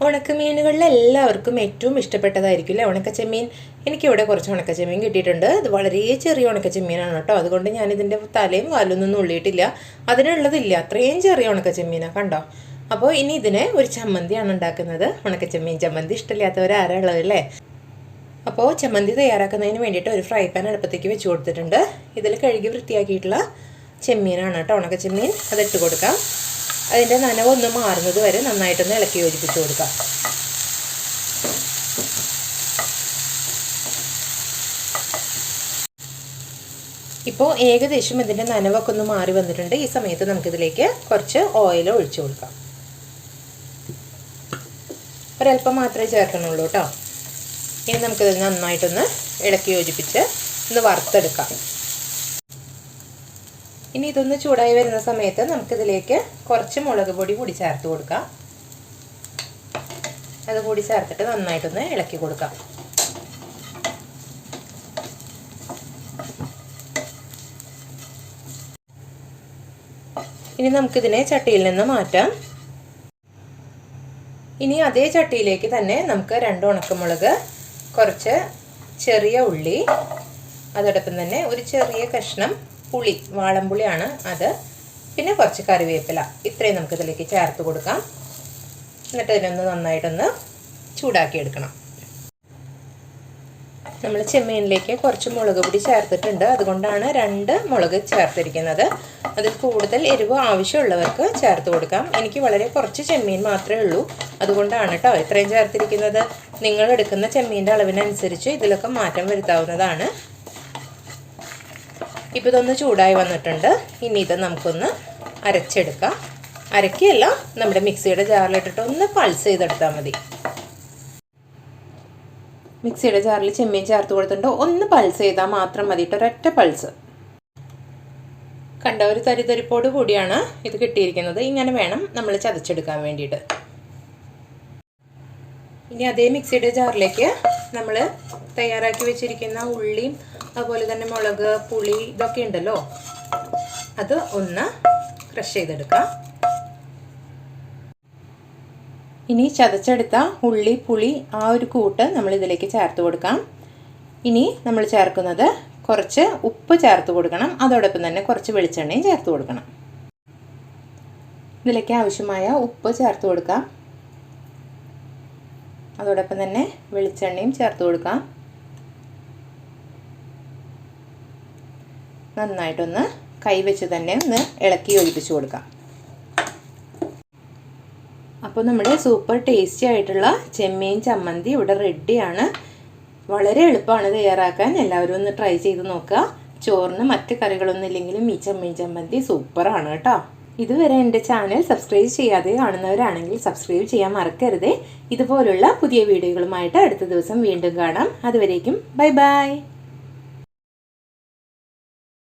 ഉണക്കമീനുകളിൽ എല്ലാവർക്കും ഏറ്റവും ഇഷ്ടപ്പെട്ടതായിരിക്കും അല്ലേ ഉണക്കച്ചെമ്മീൻ. എനിക്കിവിടെ കുറച്ച് ഉണക്കച്ചെമ്മീൻ കിട്ടിയിട്ടുണ്ട്. ഇത് വളരെ ചെറിയ ഉണക്കച്ചെമ്മീനാണ് കേട്ടോ. അതുകൊണ്ട് ഞാനിതിൻ്റെ തലയും വാലൊന്നും ഉള്ളിയിട്ടില്ല. അതിനുള്ളതില്ല, അത്രയും ചെറിയ ഉണക്കച്ചെമ്മീനാണ് കണ്ടോ. അപ്പോൾ ഇനി ഇതിനെ ഒരു ചമ്മന്തിയാണ് ഉണ്ടാക്കുന്നത്. ഉണക്കച്ചെമ്മീൻ ചമ്മന്തി ഇഷ്ടമില്ലാത്തവർ ആരാ ഉള്ളത് അല്ലേ. അപ്പോൾ ചമ്മന്തി തയ്യാറാക്കുന്നതിന് വേണ്ടിയിട്ട് ഒരു ഫ്രൈ പാൻ അടുപ്പത്തേക്ക് വെച്ച് കൊടുത്തിട്ടുണ്ട്. ഇതിൽ കഴുകി വൃത്തിയാക്കിയിട്ടുള്ള ചെമ്മീനാണ് കേട്ടോ, ഉണക്കച്ചെമ്മീൻ. അതിട്ട് കൊടുക്കാം. അതിൻ്റെ നനവൊന്ന് മാറുന്നത് വരെ നന്നായിട്ടൊന്ന് ഇളക്കി യോജിപ്പിച്ച് കൊടുക്കാം. ഇപ്പോൾ ഏകദേശം ഇതിൻ്റെ നനവൊക്കെ ഒന്ന് മാറി വന്നിട്ടുണ്ട്. ഈ സമയത്ത് നമുക്കിതിലേക്ക് കുറച്ച് ഓയിൽ ഒഴിച്ചു കൊടുക്കാം. ഒരല്പം മാത്രമേ ചേർക്കണുള്ളൂ കേട്ടോ. ഇനി നമുക്കിത് നന്നായിട്ടൊന്ന് ഇളക്കി യോജിപ്പിച്ച് ഒന്ന് വറുത്തെടുക്കാം. ഇനി ഇതൊന്ന് ചൂടായി വരുന്ന സമയത്ത് നമുക്കിതിലേക്ക് കുറച്ച് മുളക് പൊടി കൂടി ചേർത്ത് കൊടുക്കാം. അത് കൂടി ചേർത്തിട്ട് നന്നായിട്ടൊന്ന് ഇളക്കി കൊടുക്കാം. ഇനി നമുക്കിതിനെ ചട്ടിയിൽ നിന്ന് മാറ്റാം. ഇനി അതേ ചട്ടിയിലേക്ക് തന്നെ നമുക്ക് 2 ഉണക്കമുളക്, കുറച്ച് ചെറിയ ഉള്ളി, അതോടൊപ്പം തന്നെ ഒരു ചെറിയ കഷ്ണം പുളി, വാളംപുളിയാണ് അത്, പിന്നെ കുറച്ച് കറിവേപ്പില, ഇത്രയും നമുക്കിതിലേക്ക് ചേർത്ത് കൊടുക്കാം. എന്നിട്ട് ഇതിനൊന്ന് നന്നായിട്ടൊന്ന് ചൂടാക്കിയെടുക്കണം. നമ്മൾ ചെമ്മീനിലേക്ക് കുറച്ച് മുളക് പൊടി ചേർത്തിട്ടുണ്ട്. അതുകൊണ്ടാണ് 2 മുളക് ചേർത്തിരിക്കുന്നത്. അതിൽ കൂടുതൽ എരിവ് ആവശ്യമുള്ളവർക്ക് ചേർത്ത് കൊടുക്കാം. എനിക്ക് വളരെ കുറച്ച് ചെമ്മീൻ മാത്രമേ ഉള്ളൂ, അതുകൊണ്ടാണ് കേട്ടോ ഇത്രയും ചേർത്തിരിക്കുന്നത്. നിങ്ങൾ എടുക്കുന്ന ചെമ്മീൻ്റെ അളവിനനുസരിച്ച് ഇതിലൊക്കെ മാറ്റം വരുത്താവുന്നതാണ്. ഇപ്പോൾ ഇതൊന്ന് ചൂടായി വന്നിട്ടുണ്ട്. ഇനി ഇത് നമുക്കൊന്ന് അരച്ചെടുക്കാം. അരക്കുകയല്ല, നമ്മുടെ മിക്സിയുടെ ജാറിലിട്ടിട്ട് ഒന്ന് പൾസ് ചെയ്തെടുത്താൽ മതി. മിക്സിയുടെ ജാറിൽ ചെമ്മീൻ ചേർത്ത് കൊടുത്തിട്ട് ഒന്ന് പൾസ് ചെയ്താൽ മാത്രം മതി, ഒരൊറ്റ പൾസ്. കണ്ട ഒരു തരിതരിപ്പോട് കൂടിയാണ് ഇത് കിട്ടിയിരിക്കുന്നത്. ഇങ്ങനെ വേണം നമ്മൾ ചതച്ചെടുക്കാൻ വേണ്ടിയിട്ട്. ഇനി അതേ മിക്സിയുടെ ജാറിലേക്ക് നമ്മൾ തയ്യാറാക്കി വെച്ചിരിക്കുന്ന ഉള്ളിയും അതുപോലെ തന്നെ മുളക്, പുളി ഇതൊക്കെ ഉണ്ടല്ലോ, അത് ഒന്ന് ക്രഷ് ചെയ്തെടുക്കാം. ഇനി ചതച്ചെടുത്ത ഉള്ളി, പുളി ആ ഒരു കൂട്ട് നമ്മൾ ഇതിലേക്ക് ചേർത്ത് കൊടുക്കാം. ഇനി നമ്മൾ ചേർക്കുന്നത് കുറച്ച് ഉപ്പ് ചേർത്ത് കൊടുക്കണം. അതോടൊപ്പം തന്നെ കുറച്ച് വെളിച്ചെണ്ണയും ചേർത്ത് കൊടുക്കണം. ഇതിലേക്ക് ആവശ്യമായ ഉപ്പ് ചേർത്ത് കൊടുക്കാം. അതോടൊപ്പം തന്നെ വെളിച്ചെണ്ണയും ചേർത്ത് കൊടുക്കാം. നന്നായിട്ടൊന്ന് കൈവച്ച് തന്നെ ഒന്ന് ഇളക്കി യോജിപ്പിച്ച് കൊടുക്കാം. അപ്പോൾ നമ്മുടെ സൂപ്പർ ടേസ്റ്റി ആയിട്ടുള്ള ചെമ്മീൻ ചമ്മന്തി ഇവിടെ റെഡിയാണ്. വളരെ എളുപ്പമാണ് തയ്യാറാക്കാൻ. എല്ലാവരും ഒന്ന് ട്രൈ ചെയ്ത് നോക്കുക. ചോറിന് മറ്റ് കറികളൊന്നും ഇല്ലെങ്കിലും ഈ ചെമ്മീൻ ചമ്മന്തി സൂപ്പറാണ് കേട്ടോ. ഇതുവരെ എൻ്റെ ചാനൽ സബ്സ്ക്രൈബ് ചെയ്യാതെ കാണുന്നവരാണെങ്കിൽ സബ്സ്ക്രൈബ് ചെയ്യാൻ മറക്കരുതേ. ഇതുപോലുള്ള പുതിയ വീഡിയോകളുമായിട്ട് അടുത്ത ദിവസം വീണ്ടും കാണാം. അതുവരേക്കും ബൈ ബൈ.